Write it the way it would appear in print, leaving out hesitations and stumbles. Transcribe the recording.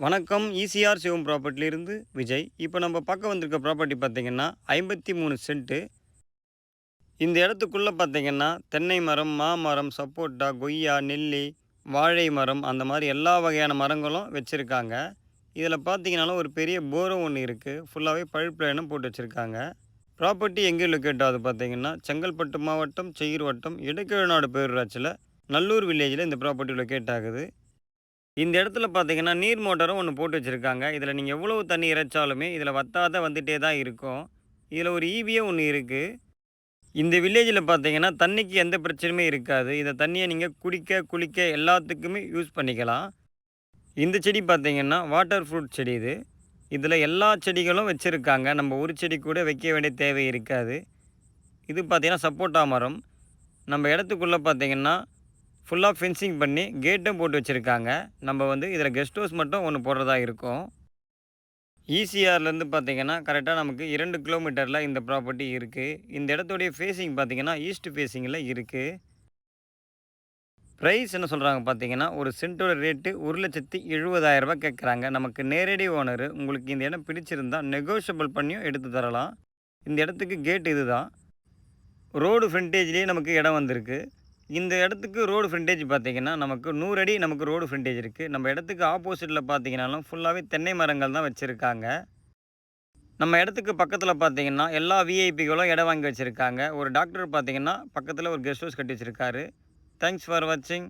வணக்கம். ஈசிஆர் சிவம் ப்ராப்பர்ட்டிலிருந்து விஜய். இப்போ நம்ம பார்க்க வந்திருக்க ப்ராப்பர்ட்டி பார்த்தீங்கன்னா, 53 சென்ட்டு. இந்த இடத்துக்குள்ள பார்த்தீங்கன்னா, தென்னை மரம், மாமரம், சப்போட்டா, கொய்யா, நெல்லி, வாழை மரம் அந்த மாரி எல்லா வகையான மரங்களும் வச்சிருக்காங்க. இதில பார்த்தீங்கனாலும் ஒரு பெரிய போரும் ஒண்ணு இருக்கு. ஃபுல்லாவே பைப் லைனும் போட்டு வச்சிருக்காங்க. ப்ராப்பர்ட்டி எங்கே லொக்கேட் ஆகுது பார்த்தீங்கன்னா, செங்கல்பட்டு மாவட்டம், செய்யூர் வட்டம், இடக்கீழநாடு பேரூராட்சியில நல்லூர் வில்லேஜில இந்த ப்ராப்பர்ட்டி லொக்கேட் ஆகுது. இந்த இடத்துல பார்த்தீங்கன்னா, நீர் மோட்டாரும் ஒண்ணு போட்டு வச்சிருக்காங்க. இதில நீங்க எவ்வளவு தண்ணி இறைச்சாலுமே, இதில வத்தாத வந்துட்டே தான் இருக்கும். இதில ஒரு ஈபியே ஒண்ணு இருக்கு. இந்த வில்லேஜில பார்த்தீங்கன்னா, தண்ணிக்கு எந்த பிரச்சனையுமே இருக்காது. இந்த தண்ணிய நீங்க குடிக்க, குளிக்க எல்லாத்துக்குமே யூஸ் பண்ணிக்கலாம். இந்த செடி பார்த்தீங்கன்னா, வாட்டர் ஃப்ரூட் செடி இது. இதில எல்லா செடிகளும் வச்சிருக்காங்க. நம்ம ஒரு செடி கூட வைக்க வேண்டிய தேவை இருக்காது. இது பார்த்தீங்கன்னா, சப்போட்டா மரம். நம்ம இடத்துக்குள்ள பார்த்தீங்கன்னா ஃபுல்லா ஃபென்சிங் பண்ணி கேட்டும் போட்டு வச்சிருக்காங்க. நம்ம வந்து இதில கெஸ்ட் ஹவுஸ் மட்டும் ஒண்ணு போடுறதா இருக்கும். ஈசிஆர்லேருந்து பார்த்தீங்கன்னா, கரெக்ட்டா நமக்கு 2 கிலோமீட்டர்ல இந்த ப்ராப்பர்ட்டி இருக்கு. இந்த இடத்துடைய ஃபேசிங் பார்த்தீங்கன்னா, ஈஸ்ட் ஃபேசிங்கில இருக்கு. பிரைஸ் என்ன சொல்றாங்க பார்த்தீங்கன்னா, ஒரு சென்ட்டோட ரேட்டு ரூ. 1,70,000 கேட்குறாங்க. நமக்கு நேரடி ஓனரு. உங்களுக்கு இந்த இடம் பிடிச்சிருந்தா நெகோஷியபிள் பண்ணியும் எடுத்து தரலாம். இந்த இடத்துக்கு கேட் இதுதான். ரோடு ஃப்ரண்டேஜ்லேயே நமக்கு இடம் வந்திருக்கு. இந்த இடத்துக்கு ரோடு ஃப்ரண்டேஜ் பார்த்தீங்கன்னா, நமக்கு 100 அடி நமக்கு ரோடு ஃப்ரண்டேஜ் இருக்கு. நம்ம இடத்துக்கு ஆப்போசிட்ல பார்த்தீங்கன்னாலும், ஃபுல்லாவே தென்னை மரங்கள் தான் வச்சிருக்காங்க. நம்ம இடத்துக்கு பக்கத்தில பார்த்தீங்கன்னா, எல்லா விஐபிகளும் இடம் வாங்கி வச்சிருக்காங்க. ஒரு டாக்டர் பார்த்தீங்கன்னா, பக்கத்தில ஒரு கெஸ்ட் ஹவுஸ் கட்டி வச்சிருக்காரு. தேங்க்ஸ் ஃபார் வாட்சிங்.